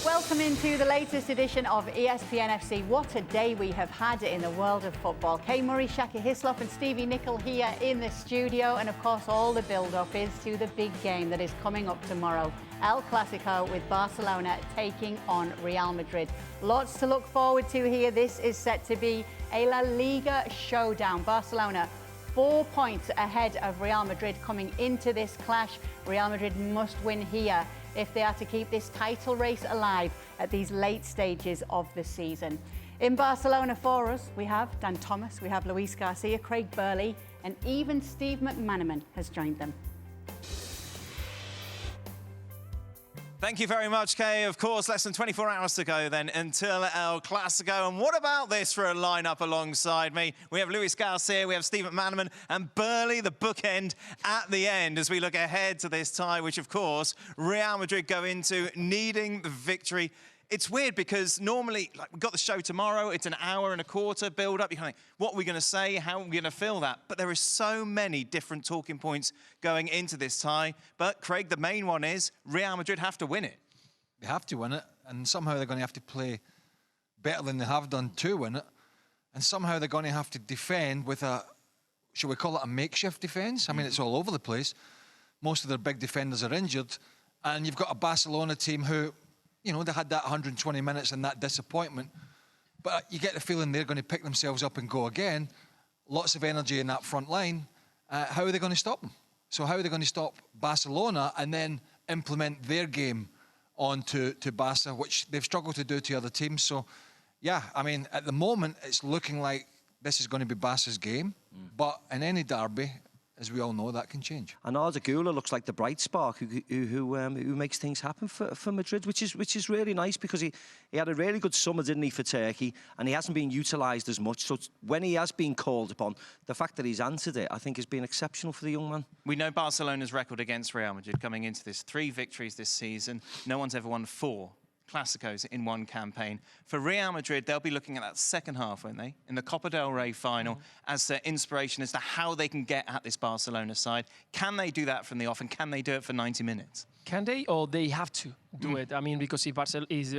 Welcome into the latest edition of ESPN FC. What a day we have had in the world of football. Kay Murray, Shaka Hislop and Stevie Nicol here in the studio. And of course, all the build-up is to the big game that is coming up tomorrow. El Clasico with Barcelona taking on Real Madrid. Lots to look forward to here. This is set to be a La Liga showdown. Barcelona 4 points ahead of Real Madrid coming into this clash. Real Madrid must win here if they are to keep this title race alive at these late stages of the season. In Barcelona for us, we have Dan Thomas, we have Luis Garcia, Craig Burley, and even Steve McManaman has joined them. Thank you very much, Kay. Of course, less than 24 hours to go then until El Clasico. And what about this for a lineup alongside me? We have Luis Garcia, we have Steve McManaman and Burley, the bookend at the end as we look ahead to this tie, which, of course, Real Madrid go into needing the victory. It's weird because normally, like, we've got the show tomorrow, it's an hour and a quarter build-up. You're kind of like, what are we going to say? How are we going to fill that? But there are so many different talking points going into this tie. But, Craig, the main one is Real Madrid have to win it. They have to win it, and somehow they're going to have to play better than they have done to win it. And somehow they're going to have to defend with a, shall we call it a makeshift defence? I mean, it's all over the place. Most of their big defenders are injured. And you've got a Barcelona team who, you know, they had that 120 minutes and that disappointment. But you get the feeling they're going to pick themselves up and go again. Lots of energy in that front line. How are they going to stop them? So how are they going to stop Barcelona and then implement their game onto Barca, which they've struggled to do to other teams? So, yeah, I mean, at the moment, it's looking like this is going to be Barca's game. But in any derby, as we all know, that can change. And Arda Güler looks like the bright spark who makes things happen for Madrid, which is really nice because he had a really good summer, didn't he, for Turkey, and he hasn't been utilised as much. So when he has been called upon, the fact that he's answered it, I think, has been exceptional for the young man. We know Barcelona's record against Real Madrid coming into this. 3 victories this season. No one's ever won 4 Clásicos in one campaign. For Real Madrid, they'll be looking at that second half, won't they, in the Copa del Rey final, as their inspiration as to how they can get at this Barcelona side. Can they do that from the off, and can they do it for 90 minutes? Can they, or they have to do it? I mean, because if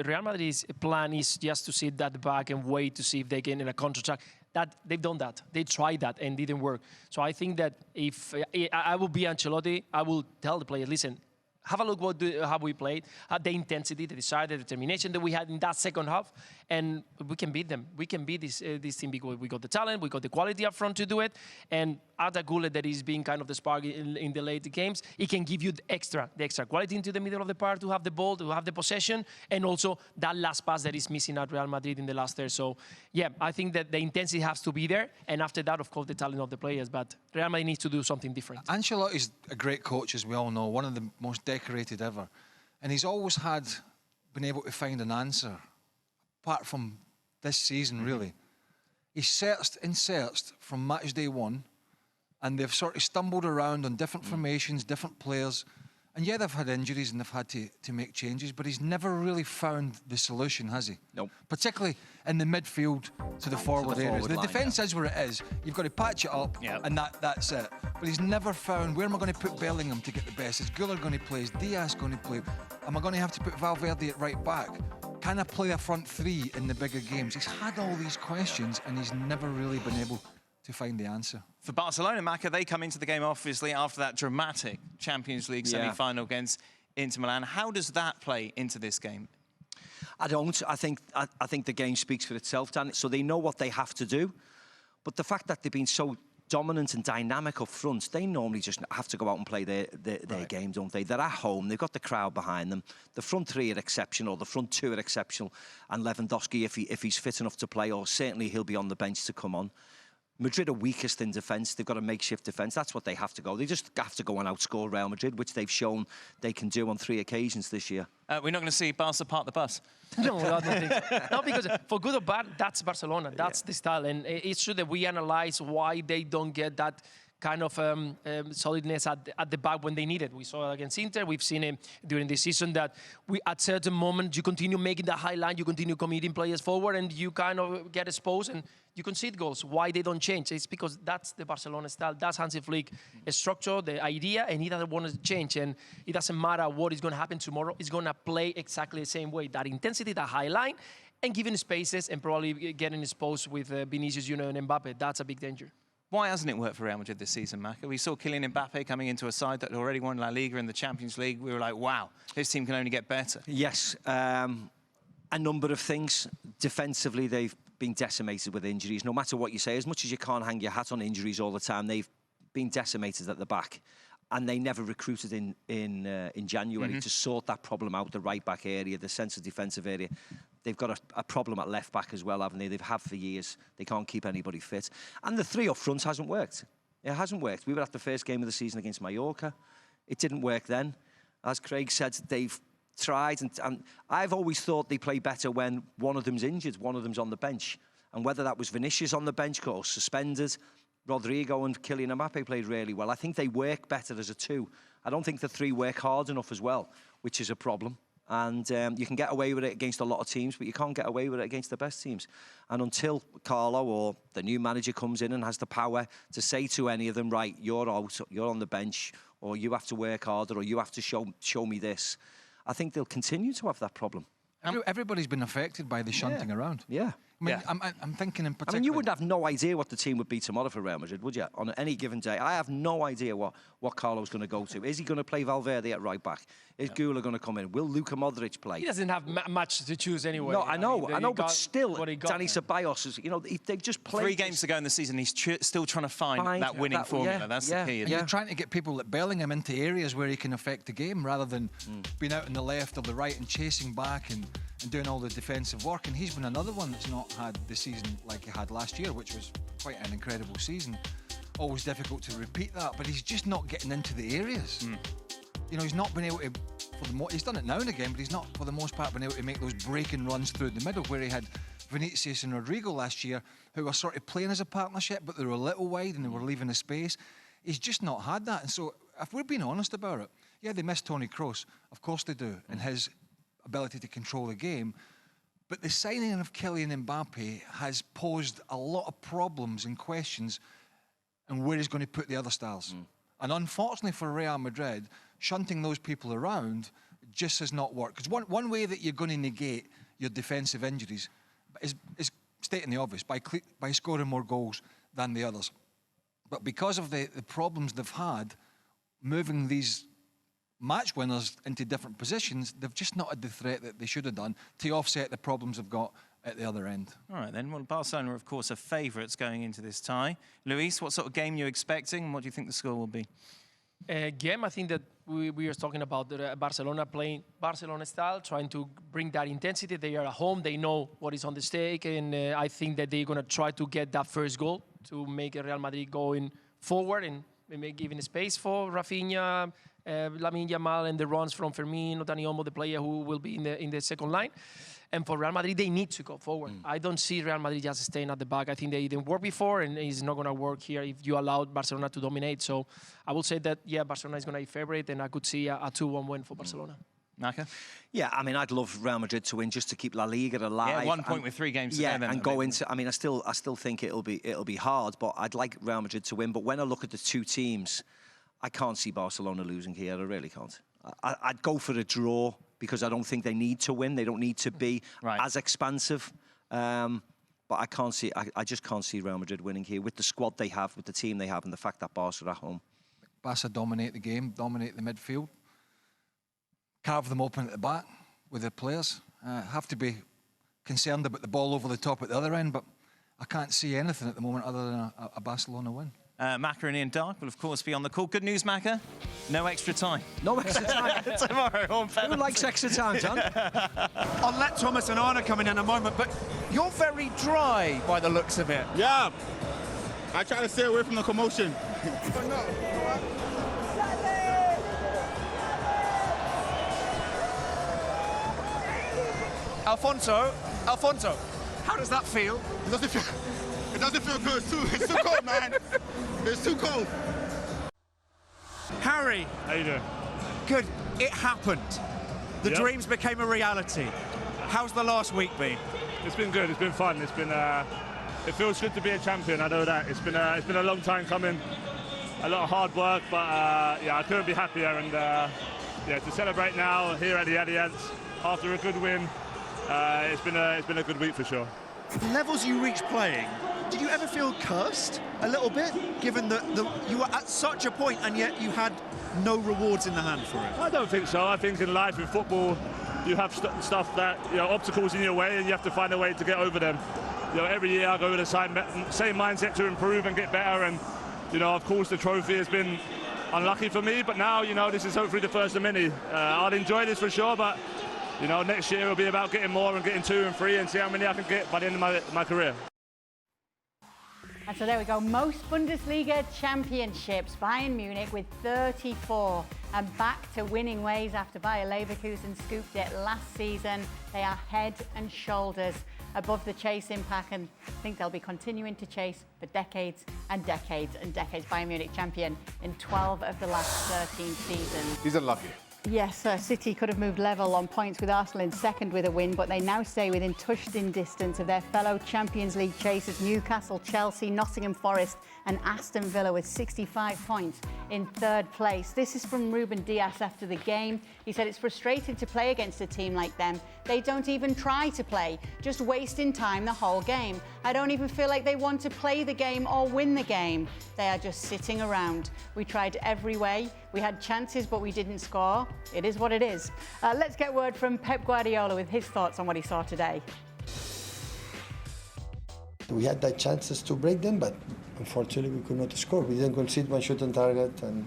Real Madrid's plan is just to sit at the back and wait to see if they get in a counter-attack, that they've done that. They tried that and didn't work. So I think that if I will be Ancelotti, I will tell the player, listen, have a look how we played, the intensity, the desire, the determination that we had in that second half, and we can beat them. We can beat this team because we got the talent, we got the quality up front to do it, and Arda Güler, that is being kind of the spark in the late games, he can give you the extra quality into the middle of the park to have the ball, to have the possession, and also that last pass that is missing at Real Madrid in the last third. So, yeah, I think that the intensity has to be there, and after that, of course, the talent of the players. But Real Madrid needs to do something different. Ancelotti's a great coach, as we all know, one of the most decorated ever, and he's always been able to find an answer. Apart from this season, really, he searched and searched from match day 1. And they've sort of stumbled around on different formations, different players. And yeah, they've had injuries and they've had to make changes, but he's never really found the solution, has he? Nope. Particularly in the midfield to the forward areas. The defence is where it is. You've got to patch it up, and that's it. But he's never found, where am I going to put Bellingham to get the best? Is Güler going to play? Is Diaz going to play? Am I going to have to put Valverde at right back? Can I play a front 3 in the bigger games? He's had all these questions and he's never really been able to find the answer. For Barcelona, Maka, they come into the game, obviously, after that dramatic Champions League semi-final against Inter Milan. How does that play into this game? I don't. I think the game speaks for itself, Dan. So they know what they have to do. But the fact that they've been so dominant and dynamic up front, they normally just have to go out and play their game, don't they? They're at home, they've got the crowd behind them. The front 3 are exceptional, the front 2 are exceptional. And Lewandowski, if he's fit enough to play, or certainly he'll be on the bench to come on. Madrid are weakest in defence. They've got a makeshift defence. That's what they have to go. They just have to go and outscore Real Madrid, which they've shown they can do on 3 occasions this year. We're not going to see Barca park the bus. No, I don't think so. No, because for good or bad, that's Barcelona. That's the style. And it's true that we analyse why they don't get that kind of solidness at the back when they need it. We saw it against Inter. We've seen it during the season that at certain moments you continue making the high line, you continue committing players forward, and you kind of get exposed and you concede goals. Why they don't change? It's because that's the Barcelona style. That's Hansi Flick structure, the idea, and he doesn't want to change. And it doesn't matter what is going to happen tomorrow. He's going to play exactly the same way. That intensity, that high line, and giving spaces and probably getting exposed with Vinicius Junior and Mbappe. That's a big danger. Why hasn't it worked for Real Madrid this season, Maka? We saw Kylian Mbappe coming into a side that had already won La Liga and the Champions League. We were like, wow, this team can only get better. Yes, a number of things. Defensively, they've been decimated with injuries. No matter what you say, as much as you can't hang your hat on injuries all the time, they've been decimated at the back. And they never recruited in January to sort that problem out, the right-back area, the centre defensive area. They've got a problem at left-back as well, haven't they? They've had for years. They can't keep anybody fit. And the three up front hasn't worked. It hasn't worked. We were at the first game of the season against Mallorca. It didn't work then. As Craig said, they've tried. And I've always thought they play better when one of them's injured, one of them's on the bench. And whether that was Vinicius on the bench or suspended, Rodrigo and Kylian Mbappe played really well. I think they work better as a two. I don't think the three work hard enough as well, which is a problem. And you can get away with it against a lot of teams, but you can't get away with it against the best teams. And until Carlo or the new manager comes in and has the power to say to any of them, right, you're out, you're on the bench, or you have to work harder, or you have to show me this, I think they'll continue to have that problem. Everybody's been affected by the shunting around. Yeah. I mean, I'm thinking in particular. I mean, you would have no idea what the team would be tomorrow for Real Madrid, would you? On any given day, I have no idea what Carlo's going to go to. Is he going to play Valverde at right back? Is Gula going to come in? Will Luka Modric play? He doesn't have much to choose anyway. No, I know, but still, Dani Ceballos is. You know, they've just played 3 games to go in the season. He's still trying to find that winning formula. That's the key. You're trying to get people like Bellingham into areas where he can affect the game rather than being out on the left or the right and chasing back and doing all the defensive work. And he's been another one that's not had the season like he had last year, which was quite an incredible season. Always difficult to repeat that, but he's just not getting into the areas. You know, he's not been able to, he's done it now and again, but he's not, for the most part, been able to make those breaking runs through the middle where he had Vinicius and Rodrigo last year, who were sort of playing as a partnership, but they were a little wide and they were leaving the space. He's just not had that. And so, if we're being honest about it, yeah, they miss Toni Kroos. Of course they do, and his ability to control the game. But the signing of Kylian Mbappe has posed a lot of problems and questions and where he's going to put the other stars. And unfortunately for Real Madrid, shunting those people around just has not worked. Because one way that you're going to negate your defensive injuries is stating the obvious, by scoring more goals than the others. But because of the problems they've had, moving these match winners into different positions, they've just not had the threat that they should have done to offset the problems they've got at the other end. All right, then. Well, Barcelona, of course, are favourites going into this tie. Luis, what sort of game are you expecting, and what do you think the score will be? Game, I think that we are talking about Barcelona playing Barcelona style, trying to bring that intensity. They are at home, they know what is on the stake, and I think that they're going to try to get that first goal to make Real Madrid going forward and maybe giving space for Rafinha, Lamine Yamal, and the runs from Firmino, Dani Olmo, the player who will be in the second line. And for Real Madrid, they need to go forward. I don't see Real Madrid just staying at the back. I think they didn't work before, and it's not going to work here if you allow Barcelona to dominate. So I will say that, yeah, Barcelona is going to be favourite, and I could see a 2-1 win for Barcelona. Naka? Yeah, I mean, I'd love Real Madrid to win just to keep La Liga alive. Yeah, 1 point with 3 games to go. And go into. I mean, I still think it'll be hard, but I'd like Real Madrid to win. But when I look at the two teams, I can't see Barcelona losing here. I really can't. I'd go for a draw because I don't think they need to win. They don't need to be as expansive. But I can't see. I just can't see Real Madrid winning here with the squad they have, with the team they have, and the fact that Barca are at home. Barca dominate the game, dominate the midfield, carve them open at the back with their players. Have to be concerned about the ball over the top at the other end, but I can't see anything at the moment other than a Barcelona win. Maka and Ian Dark will, of course, be on the call. Good news, Maka. No extra time. No extra time. Tomorrow on penalty. Who likes extra time, John? I'll let Thomas and Arna come in a moment, but you're very dry by the looks of it. Yeah. I try to stay away from the commotion. Alfonso, how does that feel? It doesn't feel good. It's too cold, man. It's too cold. Harry. How you doing? Good. It happened. The Yep. dreams became a reality. How's the last week been? It's been good. It's been fun. It's been. It feels good to be a champion. I know that. It's been a long time coming. A lot of hard work, but yeah, I couldn't be happier. And yeah, to celebrate now here at the Allianz after a good win, it's been a good week for sure. The levels you reached playing, did you ever feel cursed a little bit, given that you were at such a point and yet you had no rewards in the hand for it? I don't think so. I think in life, in football, you have stuff that, obstacles in your way, and you have to find a way to get over them. Every year I go with the same mindset to improve and get better. And of course, the trophy has been unlucky for me, but now this is hopefully the first of many. I'll enjoy this for sure, but next year will be about getting more and getting 2 and 3 and see how many I can get by the end of my career. And so there we go, most Bundesliga championships. Bayern Munich with 34 and back to winning ways after Bayer Leverkusen scooped it last season. They are head and shoulders above the chasing pack, and I think they'll be continuing to chase for decades and decades and decades. Bayern Munich champion in 12 of the last 13 seasons. He's unlucky. Yes, City could have moved level on points with Arsenal in second with a win, but they now stay within touching distance of their fellow Champions League chasers Newcastle, Chelsea, Nottingham Forest and Aston Villa with 65 points in third place. This is from Ruben Dias after the game. He said it's frustrating to play against a team like them. They don't even try to play, just wasting time the whole game. I don't even feel like they want to play the game or win the game. They are just sitting around. We tried every way. We had chances, but we didn't score. It is what it is. Let's get word from Pep Guardiola with his thoughts on what he saw today. We had the chances to break them, but unfortunately we could not score. We didn't concede one shot on target, and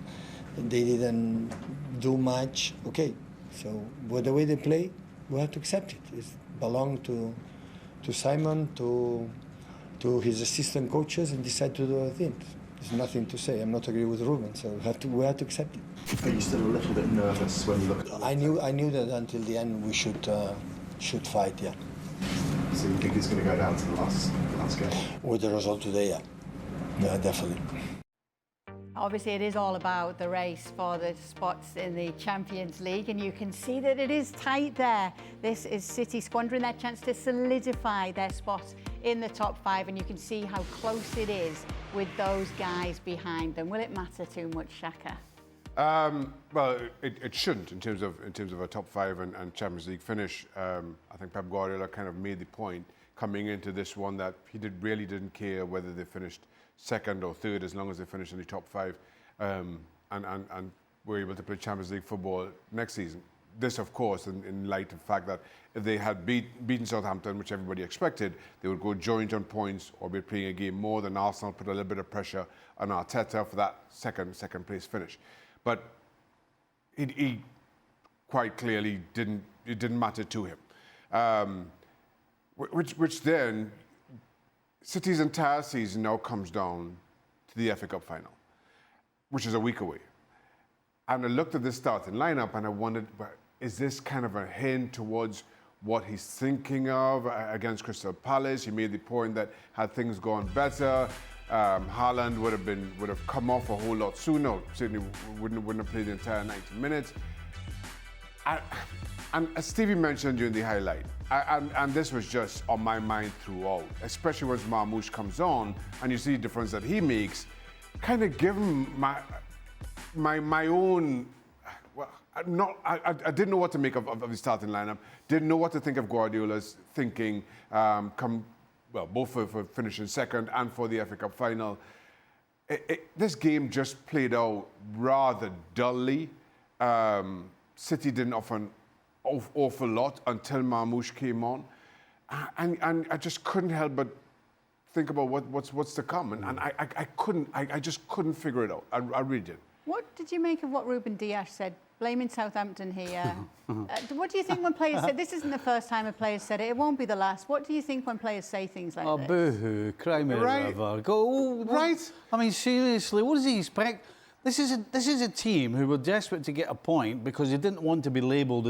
they didn't do much. Okay, so with the way they play, we have to accept it. It belongs to Simon, to his assistant coaches, and decide to do other things. There's nothing to say. I'm not agree with Ruben, so we have to accept it. Are you still a little bit nervous when you look at? I knew that until the end we should fight. Yeah. So you think it's going to go down to the last game? With the result today, yeah, definitely. Obviously, it is all about the race for the spots in the Champions League, and you can see that it is tight there. This is City squandering their chance to solidify their spot in the top 5, and you can see how close it is with those guys behind them. Will it matter too much, Shaka? Well, it shouldn't in terms of a top 5 and Champions League finish. I think Pep Guardiola kind of made the point coming into this one that he really didn't care whether they finished second or third as long as they finished in the top 5 and were able to play Champions League football next season. This, of course, in light of the fact that if they had beaten Southampton, which everybody expected, they would go joint on points or be playing a game more than Arsenal, put a little bit of pressure on Arteta for that second place finish. But he quite clearly it didn't matter to him. Which then, City's entire season now comes down to the FA Cup final, which is a week away. And I looked at the starting lineup and I wondered, is this kind of a hint towards what he's thinking of against Crystal Palace? He made the point that had things gone better, Haaland would have come off a whole lot sooner. Certainly wouldn't have played the entire 90 minutes. And as Stevie mentioned during the highlight, and this was just on my mind throughout, especially once Marmoush comes on and you see the difference that he makes, kind of give him my own. Well, I didn't know what to make of the starting lineup. Didn't know what to think of Guardiola's thinking. Both for finishing second and for the FA Cup final. This game just played out rather dully. City didn't offer an awful lot until Marmoush came on, and I just couldn't help but think about what's to come, and I just couldn't figure it out. I really did. What did you make of what Ruben Dias said, blaming Southampton here? What do you think when players say, this isn't the first time a player said it, it won't be the last. What do you think when players say things like this? Boo-hoo, cry me a river. Go, right. I mean, seriously, what does he expect? This is a team who were desperate to get a point because they didn't want to be labelled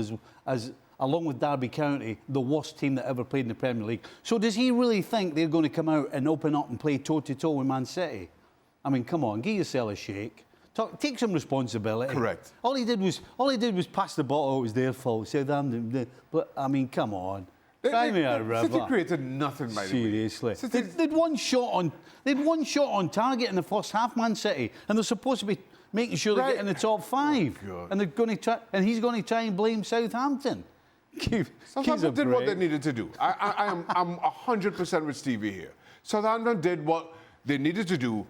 as along with Derby County, the worst team that ever played in the Premier League. So does he really think they're going to come out and open up and play toe-to-toe with Man City? I mean, come on, give yourself a shake. Take some responsibility. Correct. All he did was pass the ball. It was their fault. Southampton. But I mean, come on. Try me a river. City created nothing, by the way. Seriously. They'd one shot on target in the first half, Man City, and they're supposed to be making sure they get in the top 5. Oh, and they're going to try, and he's going to try and blame Southampton. Southampton did what they needed to do. I'm 100% with Stevie here. Southampton did what they needed to do,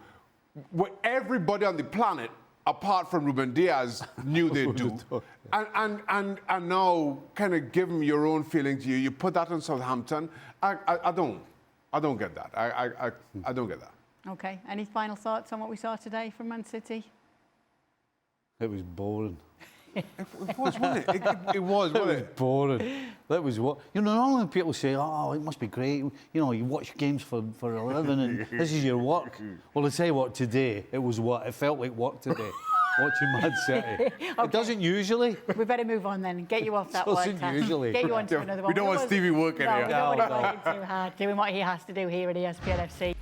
what everybody on the planet, apart from Ruben Diaz, knew they'd do. And now, kind of give them your own feelings. You put that on Southampton. I don't get that. I don't get that. Okay. Any final thoughts on what we saw today from Man City? It was boring. It was, wasn't it? It was, wasn't it? It was boring. That was what... You know, normally people say, oh, it must be great. You know, you watch games for a living and this is your work. Well, I tell you what, today, it was what? It felt like work today, watching Man City. Okay. It doesn't usually. We better move on then. Get you off that one. Usually. Get you on to another one. We don't want Stevie working here. We don't want him working too hard, doing what he has to do here at ESPN FC.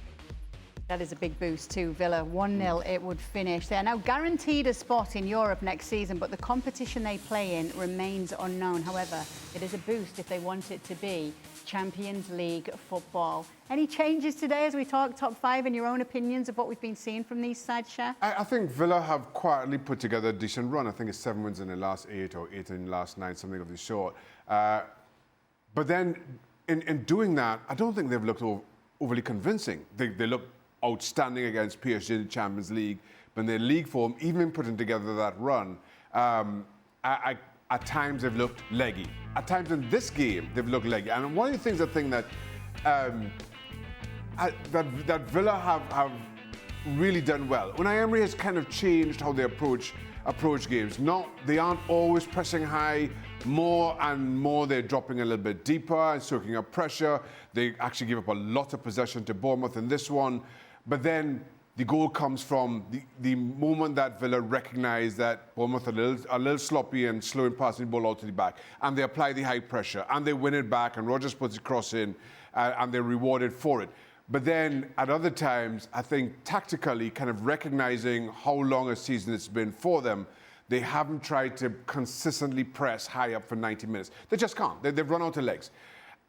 That is a big boost to Villa. 1-0 it would finish. They are now guaranteed a spot in Europe next season, but the competition they play in remains unknown. However, it is a boost if they want it to be Champions League football. Any changes today as we talk top 5 in your own opinions of what we've been seeing from these sides, Shah? I think Villa have quietly put together a decent run. I think it's 7 wins in the last 8 or 8 in the last 9, something of the sort. But then in doing that, I don't think they've looked overly convincing. They look outstanding against PSG in the Champions League, but in their league form, even in putting together that run, at times they've looked leggy. At times in this game, they've looked leggy. And one of the things I think that that Villa have really done well. Unai Emery has kind of changed how they approach games. They aren't always pressing high. More and more, they're dropping a little bit deeper and soaking up pressure. They actually give up a lot of possession to Bournemouth in this one. But then the goal comes from the moment that Villa recognise that Bournemouth are a little sloppy and slow in passing the ball out to the back. And they apply the high pressure. And they win it back. And Rodgers puts the cross in. And they're rewarded for it. But then at other times, I think tactically, kind of recognising how long a season it's been for them, they haven't tried to consistently press high up for 90 minutes. They just can't. They've run out of legs.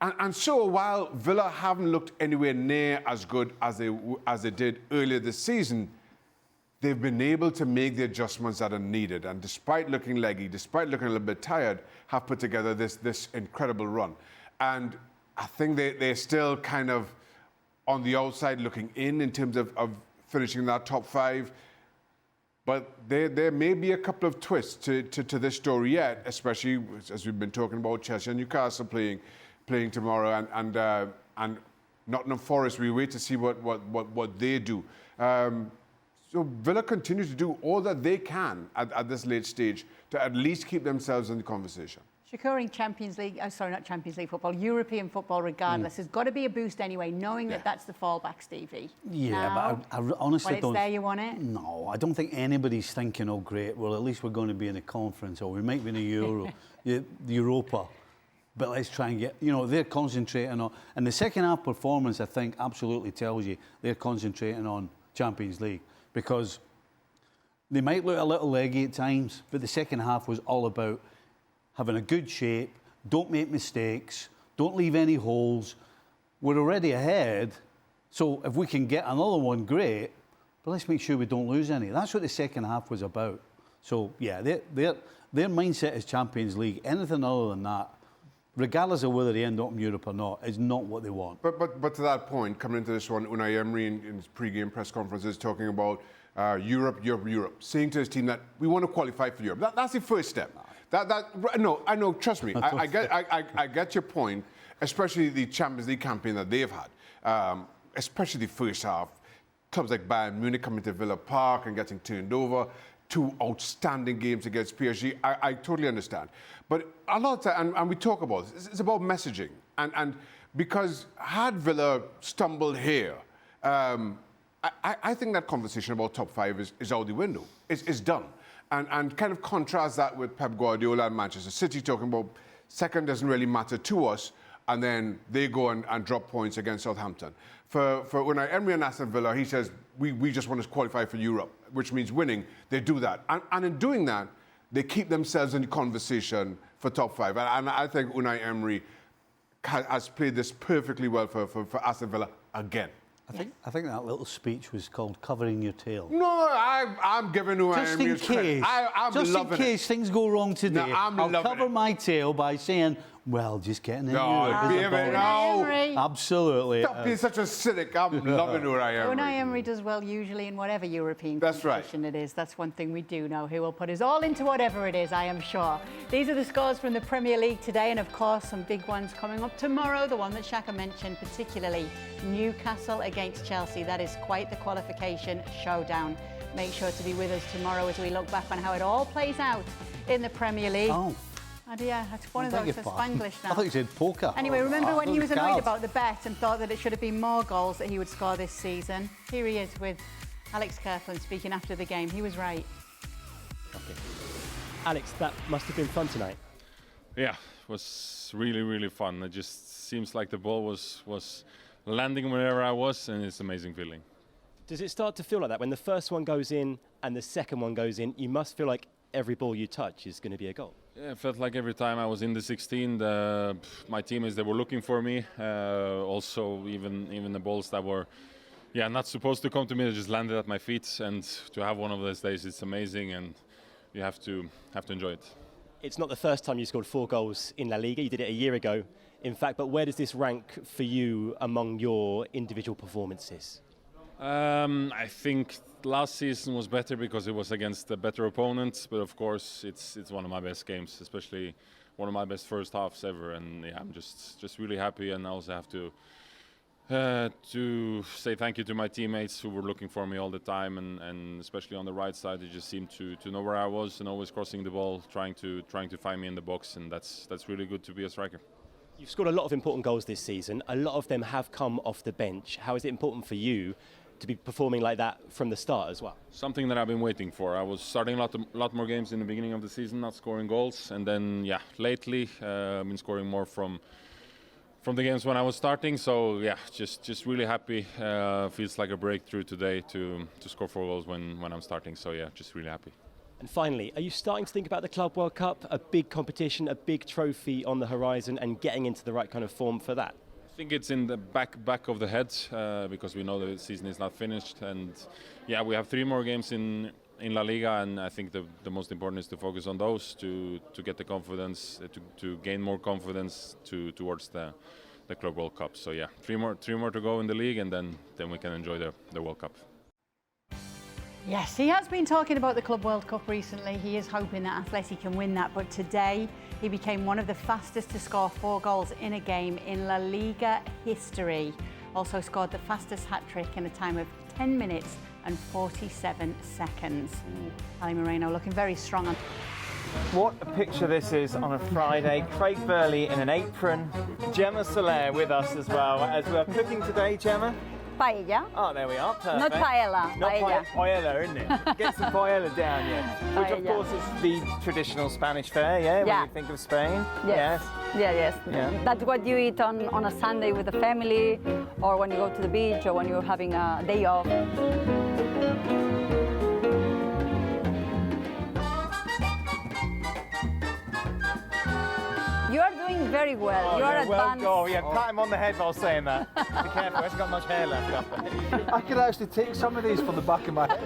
And so while Villa haven't looked anywhere near as good as they did earlier this season, they've been able to make the adjustments that are needed. And despite looking leggy, despite looking a little bit tired, have put together this incredible run. And I think they're still kind of on the outside looking in terms of finishing that top 5. But there may be a couple of twists to this story yet, especially as we've been talking about Chelsea and Newcastle playing tomorrow, and Nottingham Forest. We wait to see what they do. So Villa continue to do all that they can at this late stage to at least keep themselves in the conversation. Securing Champions League, sorry, not Champions League football, European football regardless, has got to be a boost anyway, knowing that that's the fallback, Stevie. Yeah, now, but I honestly when don't... it's there, you want it? No, I don't think anybody's thinking, oh, great, well, at least we're going to be in a conference, or we might be in a the Europa. But let's try and get... You know, they're concentrating on... And the second half performance, I think, absolutely tells you they're concentrating on Champions League. Because they might look a little leggy at times, but the second half was all about having a good shape, don't make mistakes, don't leave any holes. We're already ahead, so if we can get another one, great, but let's make sure we don't lose any. That's what the second half was about. So, yeah, their mindset is Champions League. Anything other than that, regardless of whether they end up in Europe or not, is not what they want. But to that point, coming into this one, Unai Emery in his pre-game press conferences talking about Europe, saying to his team that we want to qualify for Europe. That's the first step. No, I know. Trust me, I get your point. Especially the Champions League campaign that they've had, especially the first half. Clubs like Bayern Munich coming to Villa Park and getting turned over. 2 outstanding games against PSG. I totally understand. But a lot of time, and we talk about this, it's about messaging. And because had Villa stumbled here, I think that conversation about top 5 is out the window. It's done. And kind of contrast that with Pep Guardiola and Manchester City talking about second doesn't really matter to us, and then they go and drop points against Southampton. For Unai Emery and Aston Villa, he says, we just want to qualify for Europe, which means winning. They do that. And in doing that, they keep themselves in the conversation for top 5. And I think Unai Emery has played this perfectly well for Aston Villa again. I think that little speech was called covering your tail. No, I'm giving Unai Emery his credit. Just in case things go wrong today, I'll cover my tail by saying, well, just getting in No, absolutely. Stop being such a cynic. I'm loving Unai Emery. Unai Emery does well usually in whatever European competition it is. That's one thing we do know. He will put his all into whatever it is, I am sure. These are the scores from the Premier League today, and of course some big ones coming up tomorrow. The one that Shaka mentioned, particularly Newcastle against Chelsea. That is quite the qualification showdown. Make sure to be with us tomorrow as we look back on how it all plays out in the Premier League. And yeah, it's one of those for Spanglish now. I thought you said poker. Anyway, remember when he was annoyed about the bet and thought that it should have been more goals that he would score this season? Here he is with Alex Kirkland speaking after the game. He was right. Okay. Alex, that must have been fun tonight. Yeah, it was really, really fun. It just seems like the ball was landing wherever I was, and it's an amazing feeling. Does it start to feel like that when the first one goes in and the second one goes in? You must feel like every ball you touch is going to be a goal. Yeah, it felt like every time I was in the 16, my teammates, they were looking for me. Also, even the balls that were, not supposed to come to me, they just landed at my feet. And to have one of those days, it's amazing, and you have to enjoy it. It's not the first time you scored 4 goals in La Liga. You did it a year ago, in fact. But where does this rank for you among your individual performances? I think last season was better because it was against a better opponent, but of course it's one of my best games, especially one of my best first halves ever. And yeah, I'm just really happy, and I also have to say thank you to my teammates who were looking for me all the time, and especially on the right side, they just seemed to know where I was and always crossing the ball, trying to find me in the box, and that's really good to be a striker. You've scored a lot of important goals this season. A lot of them have come off the bench. How is it important for you to be performing like that from the start as well? Something that I've been waiting for. I was starting a lot more games in the beginning of the season, not scoring goals, and then lately I've been scoring more from the games when I was starting. So just really happy. Feels like a breakthrough today to score 4 goals when I'm starting. So just really happy. And finally, are you starting to think about the Club World Cup, a big competition, a big trophy on the horizon, and getting into the right kind of form for that? I think it's in the back of the head because we know the season is not finished, and we have 3 more games in La Liga, and I think the most important is to focus on those to get the confidence, to gain more confidence towards the Club World Cup. So 3 more to go in the league, and then we can enjoy the World Cup. Yes, he has been talking about the Club World Cup recently. He is hoping that Atletico can win that, but today he became one of the fastest to score 4 goals in a game in La Liga history. Also scored the fastest hat-trick in a time of 10 minutes and 47 seconds. Ali Moreno looking very strong on. What a picture this is on a Friday. Craig Burley in an apron. Gemma Soler with us as well. As we're cooking today, Gemma? Paella. Oh, there we are. Perfect. Not paella. Not paella. Paella, isn't it? Get some paella down here. Which, of course, is the traditional Spanish fare, when you think of Spain. Yes. Yes. That's what you eat on a Sunday with the family, or when you go to the beach, or when you're having a day off. You are doing very well. Oh, you are advanced. Well, pat him on the head while saying that. Be careful, he hasn't got much hair left up there. I could actually take some of these from the back of my head.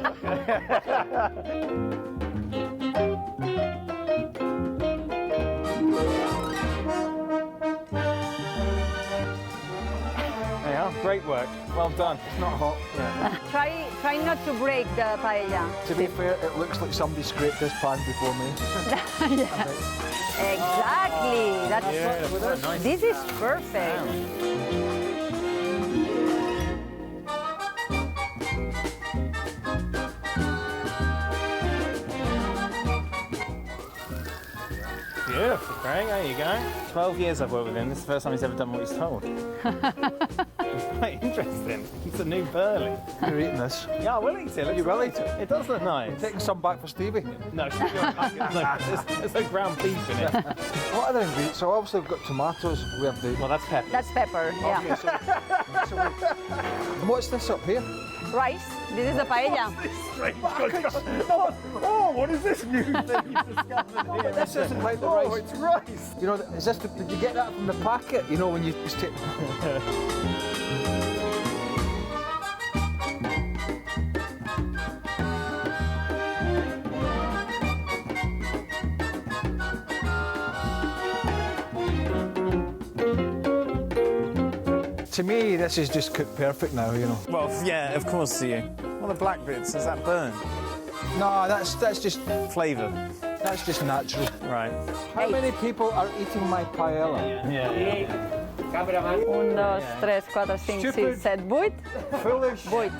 There you are, great work. Well done. It's not hot. Try not to break the paella. To be fair, it looks like somebody scraped this pan before me. Exactly. That's nice. This is perfect. Beautiful, Craig. There you go. 12 years I've worked with him. This is the first time he's ever done what he's told. It's quite interesting. It's a new Burley. You're eating this? Yeah, I will eat it. You will eat it? It does look nice. Taking some back for Stevie? No, there's no ground beef in it. What are the ingredients? So obviously we've got tomatoes, we have the... Well, that's pepper. That's pepper, yeah. Okay, and what's this up here? Rice. This is the paella. Oh, what is this new thing you've discovered here? This isn't like the rice. Oh, it's rice. You know, is this did you get that from the packet? You know, when you just take... To me, this is just cooked perfect now, you know. Well, yeah, of course to you. Well, the black bits, is that burnt? No, that's just flavour. That's just natural. Right. How many people are eating my paella? Yeah. 1, 2, 3, 4, 5, 6, 7, 8. Foolish. 8.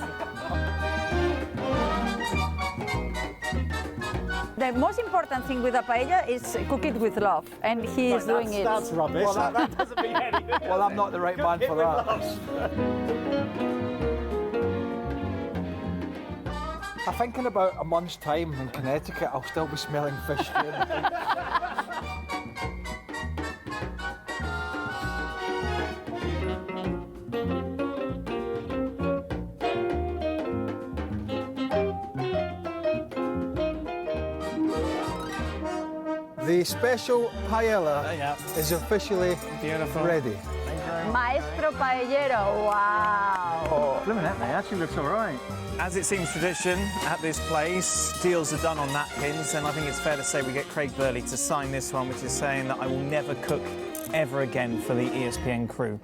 The most important thing with a paella is cook it with love, and he is doing it. That's rubbish. Well, that doesn't mean anything. Well, I'm not the right man for that. I think in about a month's time in Connecticut, I'll still be smelling fish stew. The special paella is officially ready. Maestro paellero, wow. Oh, blimmin' heck, mate, actually looks all right. As it seems tradition at this place, deals are done on napkins, and I think it's fair to say we get Craig Burley to sign this one, which is saying that I will never cook ever again for the ESPN crew.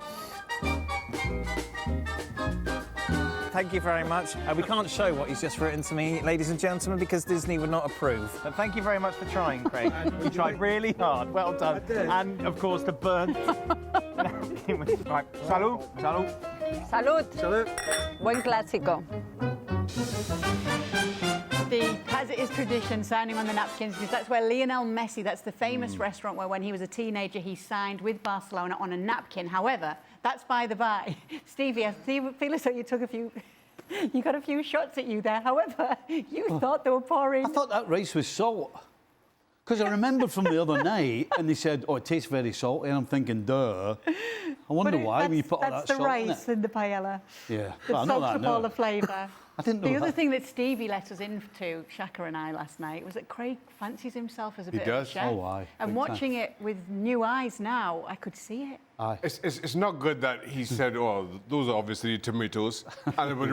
Thank you very much. We can't show what he's just written to me, ladies and gentlemen, because Disney would not approve. But thank you very much for trying, Craig. You tried really hard. Well done. And, of course, the burnt. Right. Salud. Salud. Salud. Salud. Buen Clasico. Steve, as it is tradition, signing on the napkins, because that's where Lionel Messi, that's the famous restaurant where when he was a teenager he signed with Barcelona on a napkin. However, that's by the by. Stevie, I feel as though you took a few... You got a few shots at you there. However, you thought they were pouring... I thought that rice was salt. Because I remember from the other night, and they said, oh, it tastes very salty, and I'm thinking, duh. I wonder why when you put all that salt in it. That's the rice in the paella. Yeah. The well, I know salt that up now. all the flavour. I didn't know The other that. thing that Stevie let us into, Shaka and I, last night, was that Craig fancies himself as a He bit does. of a chef. Oh, aye. And Big watching it with new eyes now, I could see it. Aye. It's not good that he said, oh, those are obviously tomatoes, and it was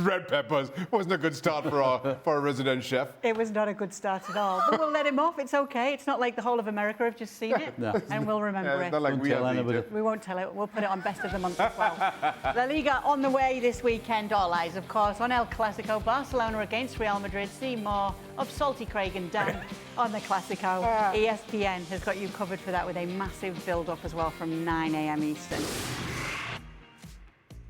red peppers. Wasn't a good start for a resident chef. It was not a good start at all. But we'll let him off. It's okay. It's not like the whole of America have just seen it. No. And we'll remember it. Not like we have anybody. either. We won't tell it. We'll put it on Best of the Month as well. La Liga on the way this weekend. All eyes, of course, on El Clasico. Barcelona against Real Madrid. See more of Salty Craig and Dan on the Clasico. ESPN has got you covered for that with a massive build-up as well from 9 a.m. Eastern.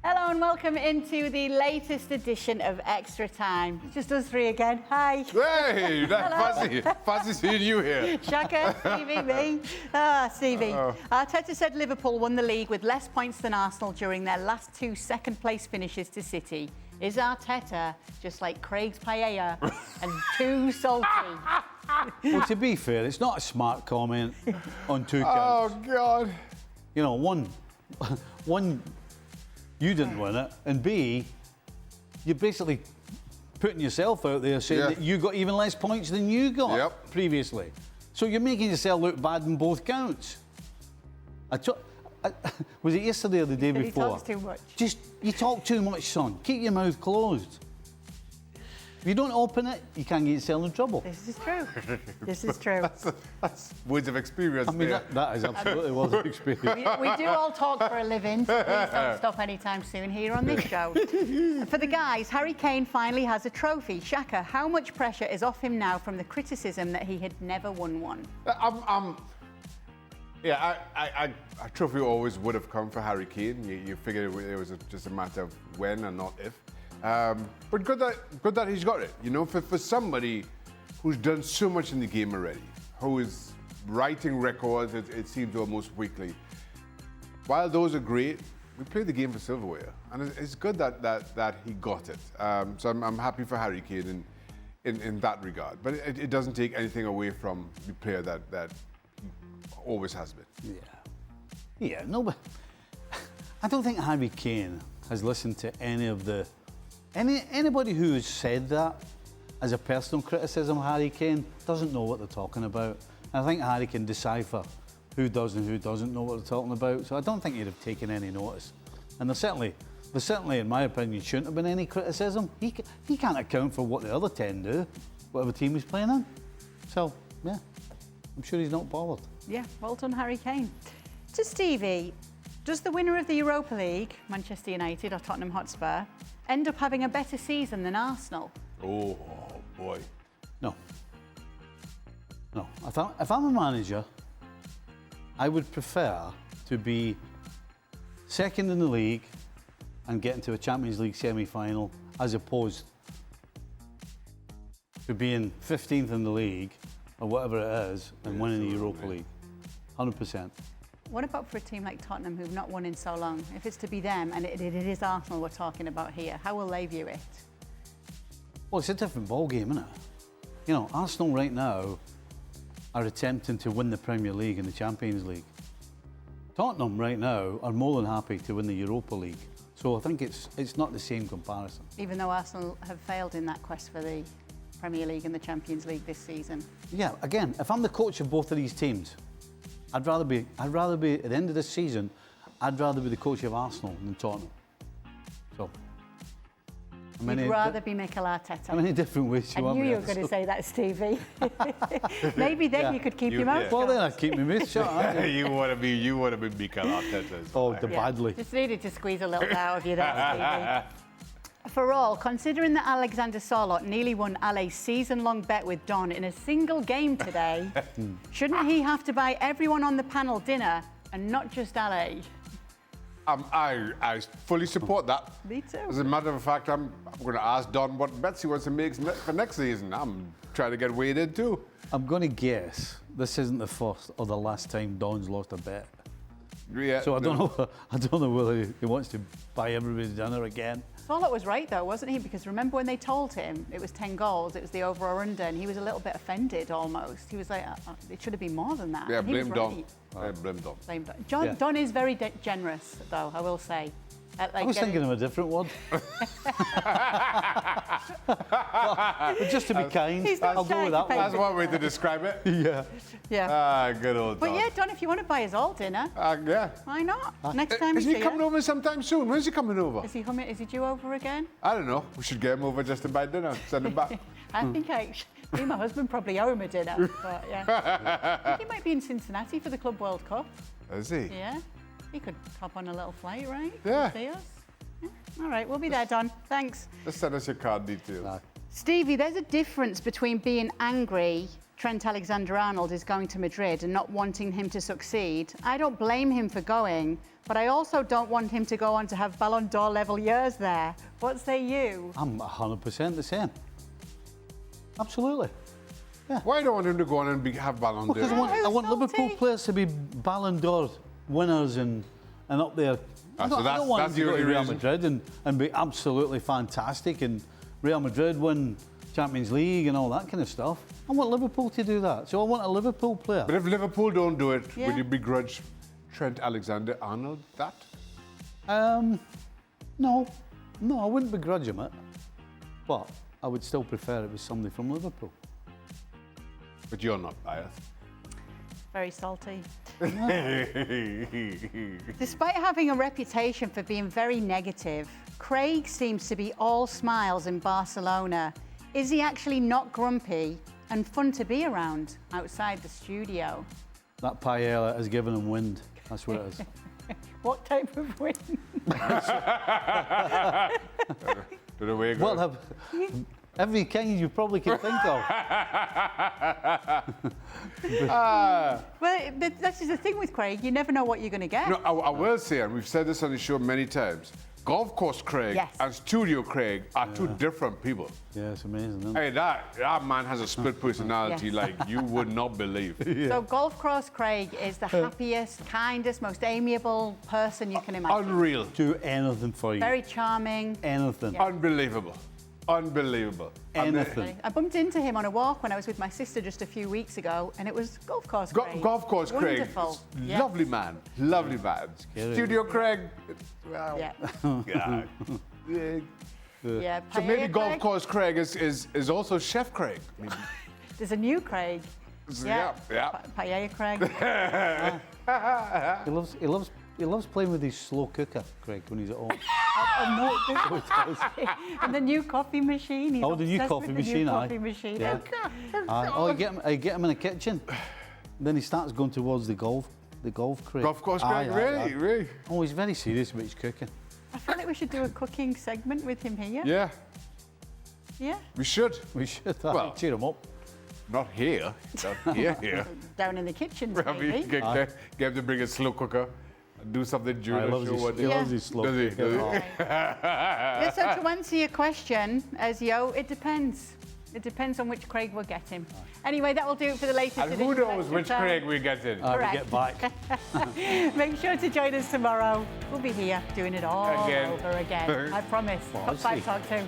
Hello and welcome into the latest edition of Extra Time. It's just us three again. Hi. Hey, that's Hello. Fuzzy seeing you here. Shaka, Stevie, me. Stevie. Arteta said Liverpool won the league with less points than Arsenal during their last two second-place finishes to City. Is Arteta just like Craig's paella and too salty? Well, to be fair, it's not a smart comment on two counts. Oh, God. You know, one, you didn't win it, and B, you're basically putting yourself out there saying that you got even less points than you got previously. So you're making yourself look bad in both counts. Was it yesterday or the day before? He talks too much. You talk too much, son. Keep your mouth closed. If you don't open it, you can't get yourself in trouble. This is true. This is true. That's words of experience. I mean, there. that is absolutely words of experience. We do all talk for a living, so please don't stop anytime soon here on this show. For the guys, Harry Kane finally has a trophy. Shaka, how much pressure is off him now from the criticism that he had never won one? Yeah, a trophy always would have come for Harry Kane. You figured it was just a matter of when and not if. But good that he's got it. You know, for somebody who's done so much in the game already, who is writing records, it seems almost weekly. While those are great, we play the game for silverware, and it's good that he got it. So I'm happy for Harry Kane in that regard. But it doesn't take anything away from the player that he always has been. Yeah, no, but I don't think Harry Kane has listened to anybody who's said that as a personal criticism of Harry Kane doesn't know what they're talking about. And I think Harry can decipher who does and who doesn't know what they're talking about. So I don't think he'd have taken any notice. And there certainly, in my opinion, shouldn't have been any criticism. He can't account for what the other 10 do, whatever team he's playing in. So, yeah, I'm sure he's not bothered. Yeah, well done, Harry Kane. To Stevie, does the winner of the Europa League, Manchester United or Tottenham Hotspur, end up having a better season than Arsenal? Oh, boy. No. If I'm a manager, I would prefer to be second in the league and get into a Champions League semi-final as opposed to being 15th in the league or whatever it is and winning the Europa League. 100%. What about for a team like Tottenham who've not won in so long? If it's to be them, and it is Arsenal we're talking about here, how will they view it? Well, it's a different ballgame, isn't it? You know, Arsenal right now are attempting to win the Premier League and the Champions League. Tottenham right now are more than happy to win the Europa League. So I think it's not the same comparison. Even though Arsenal have failed in that quest for the Premier League and the Champions League this season. Yeah, again, if I'm the coach of both of these teams, I'd rather be at the end of this season, I'd rather be the coach of Arsenal than Tottenham. So You'd rather be Mikel Arteta. How many different ways I knew you were going to say that, Stevie. Maybe then you could keep your mouth shut. Well, then I'd keep my mouth shut. You want to be Mikel Arteta. Oh, badly. Just needed to squeeze a little out of you there, Stevie. For all, considering that Alexander Sørloth nearly won Ale's season-long bet with Don in a single game today, shouldn't he have to buy everyone on the panel dinner and not just Ale? I fully support that. Me too. As a matter of fact, I'm going to ask Don what bets he wants to make for next season. I'm trying to get weighed in too. I'm going to guess this isn't the first or the last time Don's lost a bet. Yeah, so I don't know whether he wants to buy everybody dinner again. Sørloth was right though, wasn't he? Because remember when they told him it was 10 goals, it was the over or under, and he was a little bit offended almost. He was like, it should have been more than that. Yeah, and he blame was Don. right. Blame Don. Blame Don. Don is very generous though, I will say. I was thinking of a different one. But just to be kind, I'll go with that one. That's one way to describe it. Yeah. Yeah. Good old Don. But yeah, Don, if you want to buy us all dinner, yeah. why not? Next time Is he coming over sometime soon? When's he coming over? Is he due over again? I don't know. We should get him over just to buy dinner. Send him back. I think me and my husband probably owe him a dinner. But yeah. I think he might be in Cincinnati for the Club World Cup. Is he? Yeah. He could hop on a little flight, right? Yeah. See us. Yeah. All right, we'll be there, Don. Thanks. Just send us your card details. Stevie, there's a difference between being angry Trent Alexander-Arnold is going to Madrid and not wanting him to succeed. I don't blame him for going, but I also don't want him to go on to have Ballon d'Or level years there. What say you? I'm 100% the same. Absolutely. Yeah. Why don't want him to go on and have Ballon d'Or? Because I want Liverpool players to be Ballon d'Or winners and up there. I don't want them to go to Real Madrid and be absolutely fantastic and Real Madrid win Champions League and all that kind of stuff. I want Liverpool to do that. So I want a Liverpool player. But if Liverpool don't do it, would you begrudge Trent Alexander-Arnold that? No, I wouldn't begrudge him it. But I would still prefer it was somebody from Liverpool. But you're not biased. Very salty. Despite having a reputation for being very negative, Craig seems to be all smiles in Barcelona. Is he actually not grumpy and fun to be around outside the studio? That paella has given him wind. That's what it is. What type of wind? Well, every kind you probably can think of. Well, that's just the thing with Craig. You never know what you're going to get. No, I will say, and we've said this on the show many times, Golf course Craig and studio Craig are two different people. Yeah, it's amazing, isn't it? Hey, that man has a split personality like you would not believe. So Golf Course Craig is the happiest, kindest, most amiable person you can imagine. Unreal. Do anything for you. Very charming. Anything. Yeah. Unbelievable. Unbelievable. Anything. I bumped into him on a walk when I was with my sister just a few weeks ago, and it was Golf Course Craig. Golf course Craig. Wonderful. Yeah. Lovely man. Lovely man. Studio Craig. Wow. Yeah. God. Yeah. So maybe Paella Golf Craig. course Craig is also Chef Craig. Maybe. There's a new Craig. Yeah. Paella Craig. He loves playing with his slow cooker, Craig, when he's at home. And the new coffee machine. He's the new obsessed coffee with the machine, new aye. coffee machine. Yeah. Oh, you get him in the kitchen. Then he starts going towards the golf Craig. Golf course Craig, really? Oh, he's very serious about his cooking. I feel like we should do a cooking segment with him here. Yeah. Yeah. We should. Well, cheer him up. Not here. Not here. Down in the kitchen, I mean, maybe. get him to bring a slow cooker. Do something during the show. He loves his slow cooker. Does he? Yeah, so to answer your question, as it depends. It depends on which Craig we're getting. Anyway, that will do it for the latest And edition who of knows Extra which Time. Craig we get in? We get back. Make sure to join us tomorrow. We'll be here doing it all Again. over again. I promise. Top 5 Talk 2.